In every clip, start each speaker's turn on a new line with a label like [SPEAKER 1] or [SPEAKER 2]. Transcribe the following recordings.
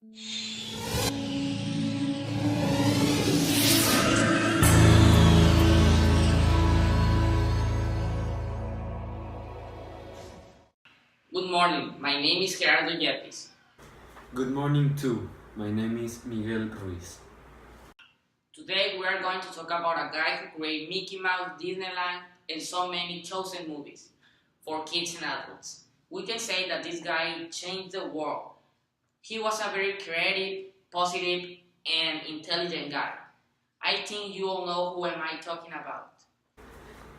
[SPEAKER 1] Good morning, my name is Gerardo Yépiz.
[SPEAKER 2] Good morning too. My name is Miguel Ruiz.
[SPEAKER 1] Today we are going to talk about a guy who created Mickey Mouse, Disneyland, and so many chosen movies for kids and adults. We can say that this guy changed the world. He was a very creative, positive, and intelligent guy. I think you all know who am I talking about.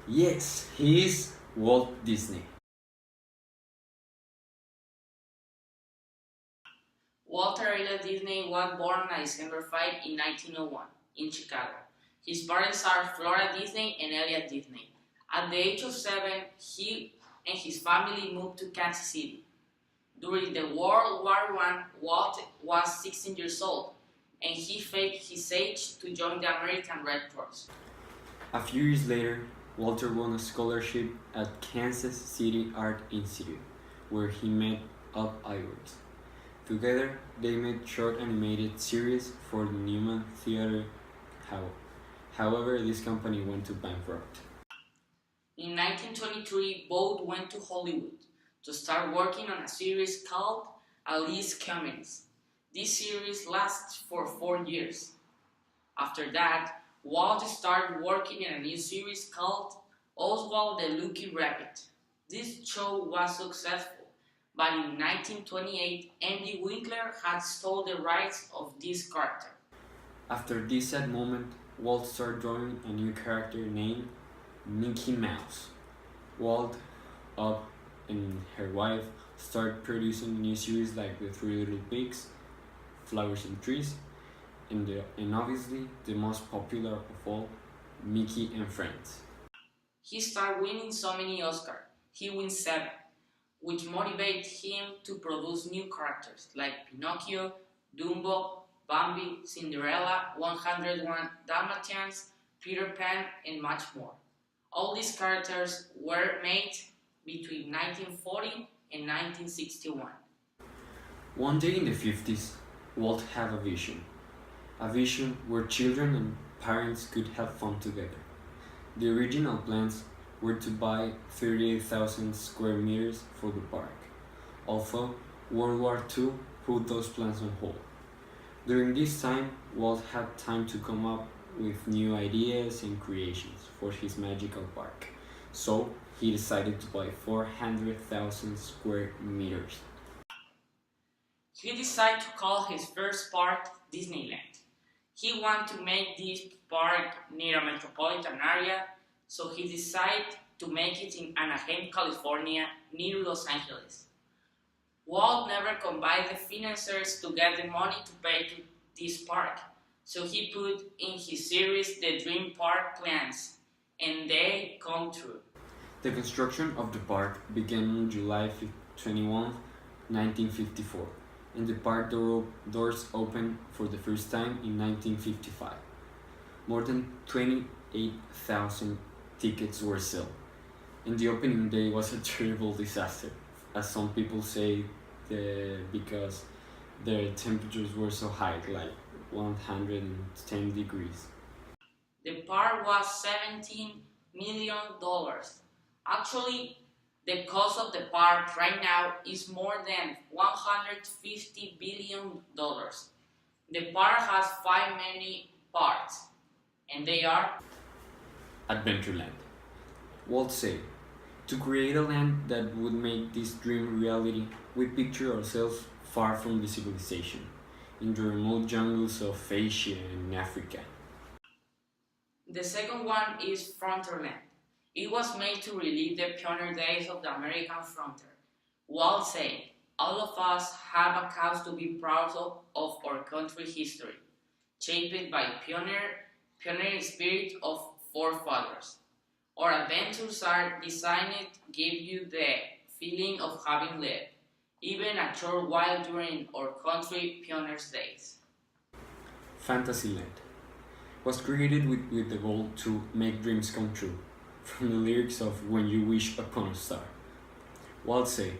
[SPEAKER 2] Yes, he is Walt Disney.
[SPEAKER 1] Walter Elliot Disney was born on December 5 in 1901 in Chicago. His parents are Flora Disney and Elliot Disney. At the age of 7, he and his family moved to Kansas City. During the World War I, Walt was 16 years old, and he faked his age to join the American Red Cross.
[SPEAKER 2] A few years later, Walter won a scholarship at Kansas City Art Institute, where he met Up Iris. Together, they made short animated series for the Newman Theater. However, this company went to bankrupt.
[SPEAKER 1] In 1923, both went to Hollywood to start working on a series called Alice Comedies. This series lasts for 4 years. After that, Walt started working in a new series called Oswald the Lucky Rabbit. This show was successful, but in 1928, Andy Winkler had stole the rights of this character.
[SPEAKER 2] After this sad moment, Walt started drawing a new character named Mickey Mouse. Walt, Up, and her wife started producing new series like The Three Little Pigs, Flowers and Trees, and obviously the most popular of all, Mickey and Friends.
[SPEAKER 1] He started winning so many Oscars. He wins 7, which motivated him to produce new characters like Pinocchio, Dumbo, Bambi, Cinderella, 101 Dalmatians, Peter Pan, and much more. All these characters were made between 1940 and 1961.
[SPEAKER 2] One day in the 50s, Walt had a vision where children and parents could have fun together. The original plans were to buy 38,000 square meters for the park, although World War II put those plans on hold. During this time, Walt had time to come up with new ideas and creations for his magical park, so he decided to buy 400,000 square meters.
[SPEAKER 1] He decided to call his first park Disneyland. He wanted to make this park near a metropolitan area, so he decided to make it in Anaheim, California, near Los Angeles. Walt never combined the financiers to get the money to pay to this park, so he put in his series the Dream Park plans, and they come true.
[SPEAKER 2] The construction of the park began on July 21, 1954, and the park doors opened for the first time in 1955. More than 28,000 tickets were sold, and the opening day was a terrible disaster, as some people say, because the temperatures were so high, like 110 degrees.
[SPEAKER 1] The park was $17 million. Actually, the cost of the park right now is more than $150 billion. The park has 5 main parts, and they are
[SPEAKER 2] Adventureland. Walt said, to create a land that would make this dream reality, we picture ourselves far from the civilization, in the remote jungles of Asia and Africa.
[SPEAKER 1] The second one is Frontierland. It was made to relive the pioneer days of the American frontier. Walt said, all of us have a cause to be proud of our country's history, shaped by pioneer spirit of forefathers. Our adventures are designed to give you the feeling of having lived, even a short while during our country pioneers' days.
[SPEAKER 2] Fantasyland was created with the goal to make dreams come true, from the lyrics of When You Wish Upon a Star. Walt said,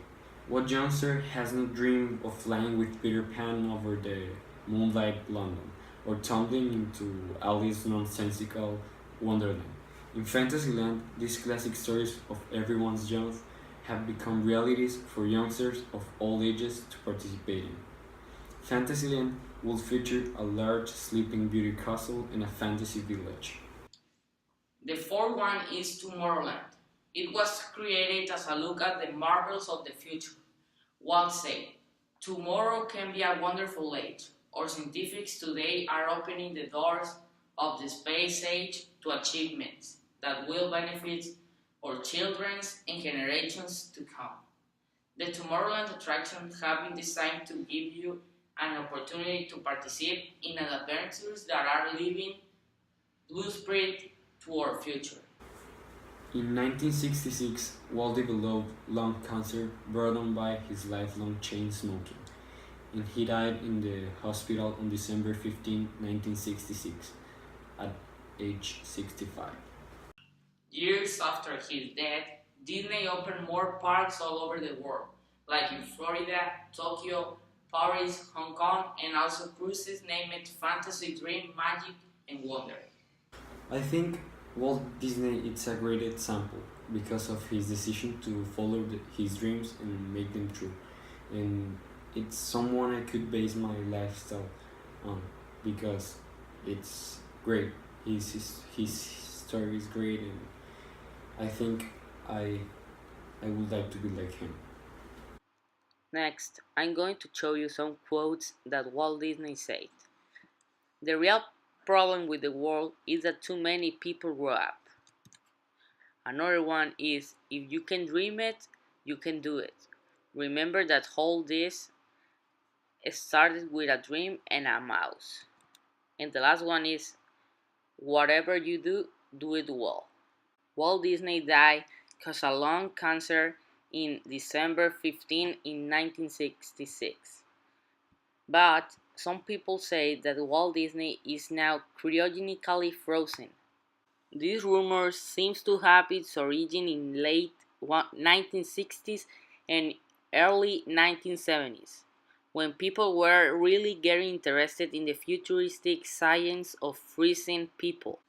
[SPEAKER 2] What youngster has not dreamed of flying with Peter Pan over the moonlight London, or tumbling into Alice's nonsensical Wonderland? In Fantasyland, these classic stories of everyone's youth have become realities for youngsters of all ages to participate in. Fantasyland will feature a large Sleeping Beauty castle and a fantasy village.
[SPEAKER 1] The fourth one is Tomorrowland. It was created as a look at the marvels of the future. Walt said, "Tomorrow can be a wonderful age. Our scientists today are opening the doors of the space age to achievements that will benefit our children and generations to come. The Tomorrowland attractions have been designed to give you an opportunity to participate in adventures that are living blueprint to our future."
[SPEAKER 2] In 1966, Walt developed lung cancer brought on by his lifelong chain smoking, and he died in the hospital on December 15, 1966, at age 65.
[SPEAKER 1] Years after his death, Disney opened more parks all over the world, like in Florida, Tokyo, Paris, Hong Kong, and also cruises named Fantasy, Dream, Magic, and Wonder.
[SPEAKER 2] I think Walt Disney is a great example because of his decision to follow his dreams and make them true. And it's someone I could base my lifestyle on because it's great. His story is great, and I think I I would like to be like him.
[SPEAKER 3] Next, I'm going to show you some quotes that Walt Disney said. The real problem with the world is that too many people grow up. Another one is, if you can dream it, you can do it. Remember that all this started with a dream and a mouse. And the last one is, whatever you do, do it well. Walt Disney died because of lung cancer in December 15 in 1966. But some people say that Walt Disney is now cryogenically frozen. This rumor seems to have its origin in late 1960s and early 1970s, when people were really getting interested in the futuristic science of freezing people.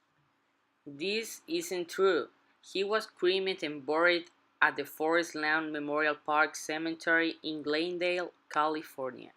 [SPEAKER 3] This isn't true. He was cremated and buried at the Forest Lawn Memorial Park Cemetery in Glendale, California.